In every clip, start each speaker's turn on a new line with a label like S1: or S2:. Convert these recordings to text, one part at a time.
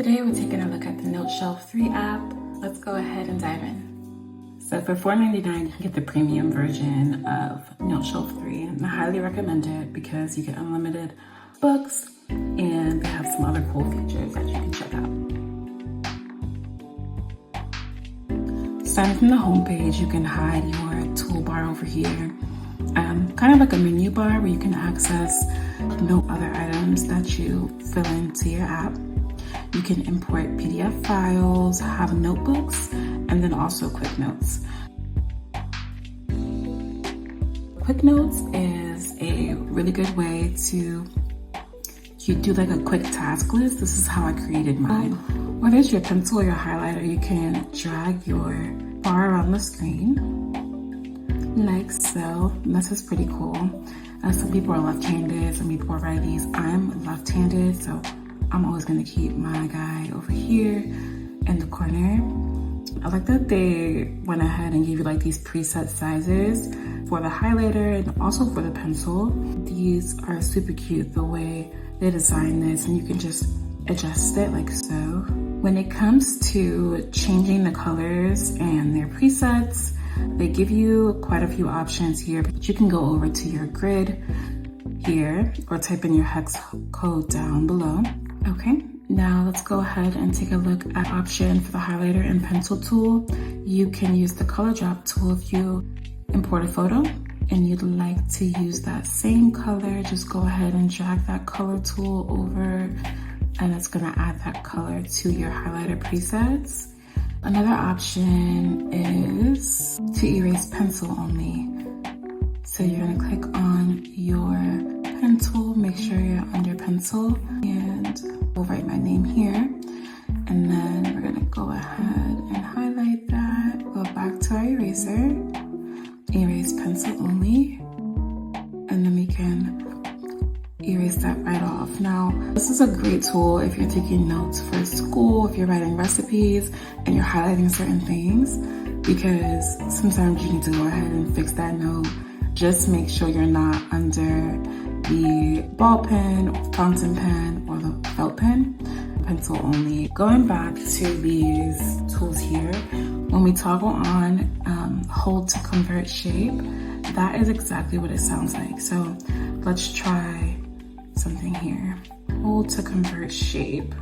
S1: Today we're taking a look at the NoteShelf 3 app. Let's go ahead and dive in. So for $4.99 you can get the premium version of NoteShelf 3, and I highly recommend it because you get unlimited books and they have some other cool features that you can check out. Starting from the home page, you can hide your toolbar over here. Kind of like a menu bar where you can access note other items that you fill into your app. You can import PDF files, have notebooks, and then also quick notes. Quick notes is a really good way to do like a quick task list. This is how I created mine. Whether it's your pencil or your highlighter, you can drag your bar around the screen like so. This is pretty cool. Some people are left-handed, some people are righties. I'm left-handed, so I'm always going to keep my guy over here in the corner. I like that they went ahead and gave you like these preset sizes for the highlighter and also for the pencil. These are super cute the way they designed this, and you can just adjust it like so. When it comes to changing the colors and their presets, they give you quite a few options here, but you can go over to your grid here or type in your hex code down below. Okay, now let's go ahead and take a look at option for the highlighter and pencil tool. You can use the color drop tool if you import a photo and you'd like to use that same color. Just go ahead and drag that color tool over and it's gonna add that color to your highlighter presets. Another option is to erase pencil only. So you're gonna click on your pen tool, make sure you're under pencil, and we'll write my name here. And then we're gonna go ahead and highlight that, go back to our eraser, erase pencil only, and then we can erase that right off. Now, this is a great tool if you're taking notes for school, if you're writing recipes and you're highlighting certain things, because sometimes you need to go ahead and fix that note. Just make sure you're not under the ball pen or fountain pen or the felt pen, pencil only. Going back to these tools here, when we toggle on hold to convert shape, that is exactly what it sounds like. So let's try something here. Hold to convert shape.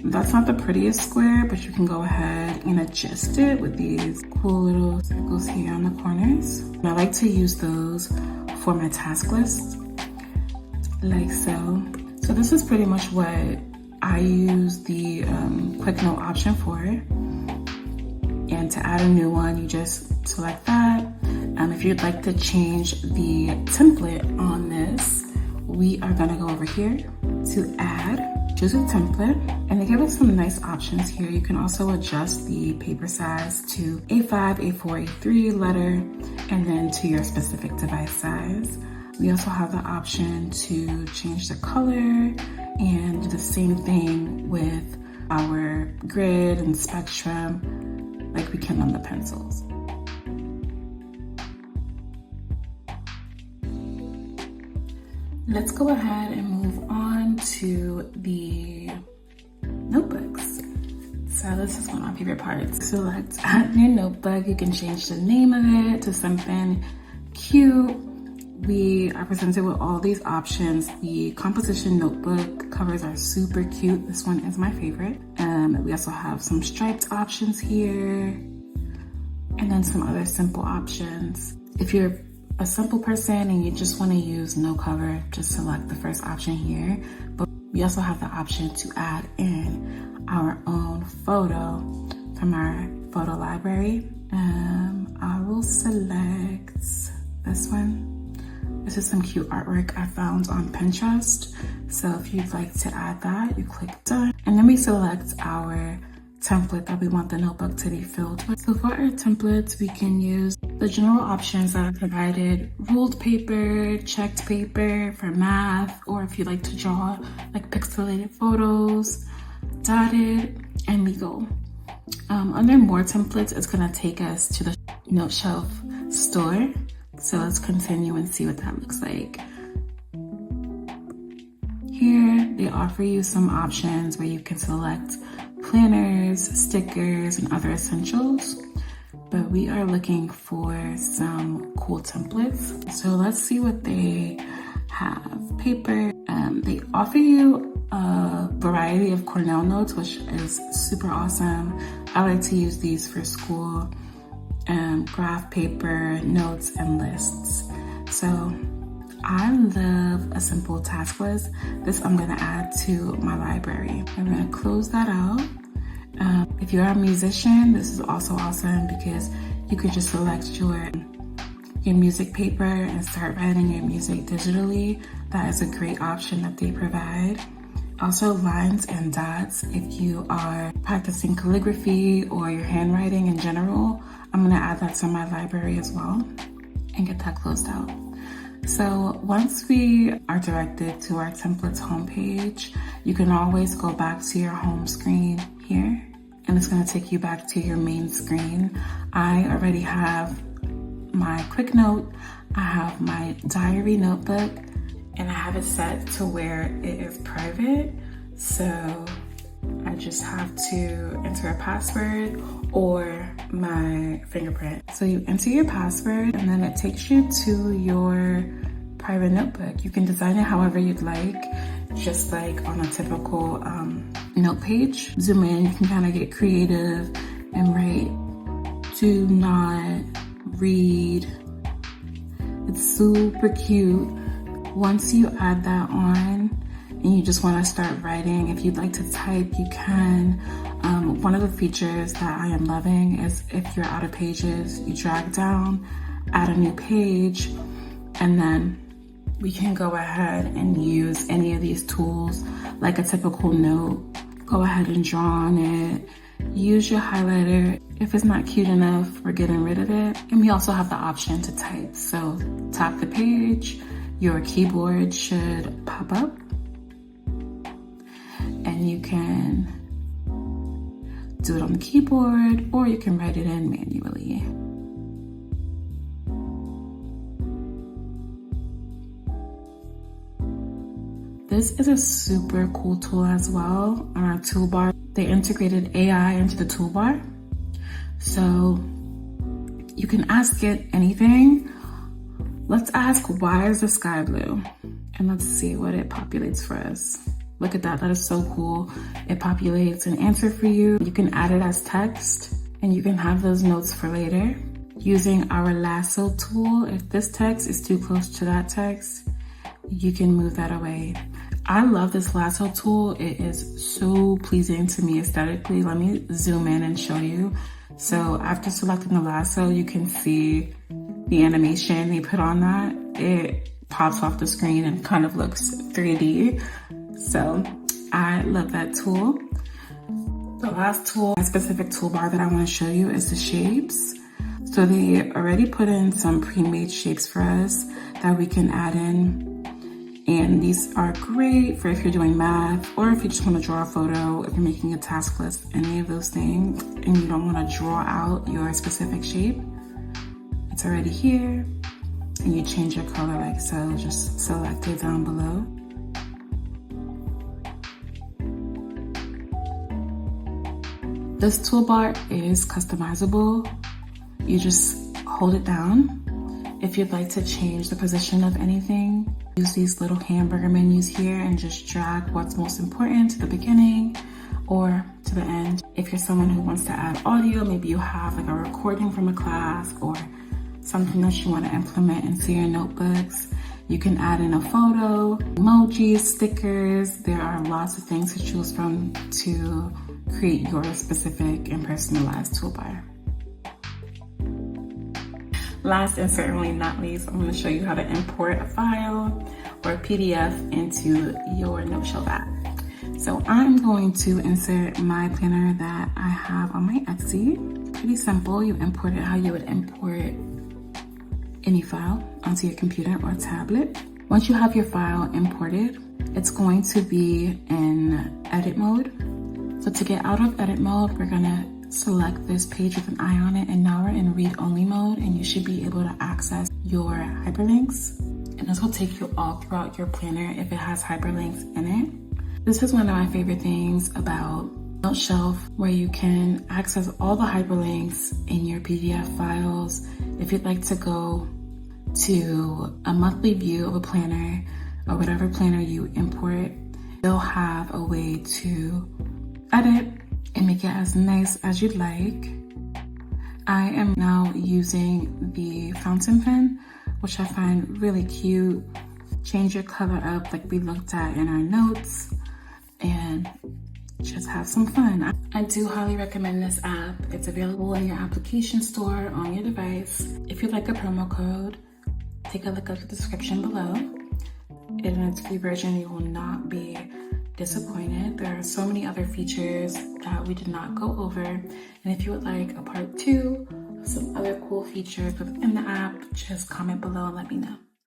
S1: That's not the prettiest square, but you can go ahead and adjust it with these cool little circles here on the corners. And I like to use those for my task list, like so. So this is pretty much what I use the quick note option for. And to add a new one, you just select that. If you'd like to change the template on this, we are gonna go over here to add, choose a template, and they give us some nice options here. You can also adjust the paper size to A5, A4, A3 letter, and then to your specific device size. We also have the option to change the color and do the same thing with our grid and spectrum like we can on the pencils. Let's go ahead and move on to the notebooks. So this is one of my favorite parts. Select add new notebook. You can change the name of it to something cute. We are presented with all these options. The composition notebook covers are super cute. This one is my favorite. We also have some striped options here, and then some other simple options. If you're a simple person and you just want to use no cover, just select the first option here. But we also have the option to add in our own photo from our photo library. I will select this one. This is some cute artwork I found on Pinterest. So if you'd like to add that, you click done. And then we select our template that we want the notebook to be filled with. So for our templates, we can use the general options that are provided: ruled paper, checked paper for math, or if you like to draw like pixelated photos, dotted, and legal. Under more templates, it's gonna take us to the NoteShelf store. So let's continue and see what that looks like. Here, they offer you some options where you can select planners, stickers, and other essentials. But we are looking for some cool templates. So let's see what they have. Paper. They offer you a variety of Cornell notes, which is super awesome. I like to use these for school. Graph paper, notes, and lists. So I love a simple task list. This I'm gonna add to my library. I'm gonna close that out. If you're a musician, this is also awesome because you could just select your music paper and start writing your music digitally. That is a great option that they provide. Also lines and dots if you are practicing calligraphy or your handwriting in general. I'm gonna add that to my library as well and get that closed out. So once we are directed to our templates homepage, you can always go back to your home screen here, and it's gonna take you back to your main screen. I already have my quick note, I have my diary notebook, and I have it set to where it is private. So I just have to enter a password or my fingerprint. So you enter your password and then it takes you to your private notebook. You can design it however you'd like, just like on a typical note page. Zoom in, you can kind of get creative and write, "Do not read." It's super cute. Once you add that on and you just want to start writing, if you'd like to type, you can. One of the features that I am loving is if you're out of pages, you drag down, add a new page, and then we can go ahead and use any of these tools like a typical note. Go ahead and draw on it. Use your highlighter. If it's not cute enough, we're getting rid of it. And we also have the option to type. So tap the page, your keyboard should pop up, and you can do it on the keyboard or you can write it in manually. This is a super cool tool as well on our toolbar. They integrated AI into the toolbar. So you can ask it anything. Let's ask, why is the sky blue? And let's see what it populates for us. Look at that, that is so cool. It populates an answer for you. You can add it as text and you can have those notes for later. Using our lasso tool, if this text is too close to that text, you can move that away. I love this lasso tool. It is so pleasing to me aesthetically. Let me zoom in and show you. So after selecting the lasso, you can see the animation they put on that. It pops off the screen and kind of looks 3D. So I love that tool. The last tool, a specific toolbar that I want to show you is the shapes. So they already put in some pre-made shapes for us that we can add in. And these are great for if you're doing math or if you just want to draw a photo, if you're making a task list, any of those things, and you don't want to draw out your specific shape. It's already here, and you change your color like so. Just select it down below. This toolbar is customizable. You just hold it down. If you'd like to change the position of anything, use these little hamburger menus here and just drag what's most important to the beginning or to the end. If you're someone who wants to add audio, maybe you have like a recording from a class or something that you want to implement into your notebooks, you can add in a photo, emojis, stickers. There are lots of things to choose from to create your specific and personalized toolbar. Last and certainly not least, I'm going to show you how to import a file or a PDF into your NoteShelf app. So I'm going to insert my planner that I have on my Etsy. Pretty simple. You import it how you would import any file onto your computer or tablet. Once you have your file imported, it's going to be in edit mode. So to get out of edit mode, we're going to select this page with an eye on it, and now we're in read-only mode, and you should be able to access your hyperlinks. And this will take you all throughout your planner if it has hyperlinks in it. This is one of my favorite things about NoteShelf, where you can access all the hyperlinks in your PDF files. If you'd like to go to a monthly view of a planner or whatever planner you import, they'll have a way to edit and make it as nice as you'd like. I am now using the fountain pen, which I find really cute. Change your color up like we looked at in our notes and just have some fun. I do highly recommend this app. It's available in your application store on your device. If you'd like a promo code, take a look at the description below. In its free version, you will not be disappointed. There are so many other features that we did not go over. And if you would like a part 2 of some other cool features within the app, just comment below and let me know.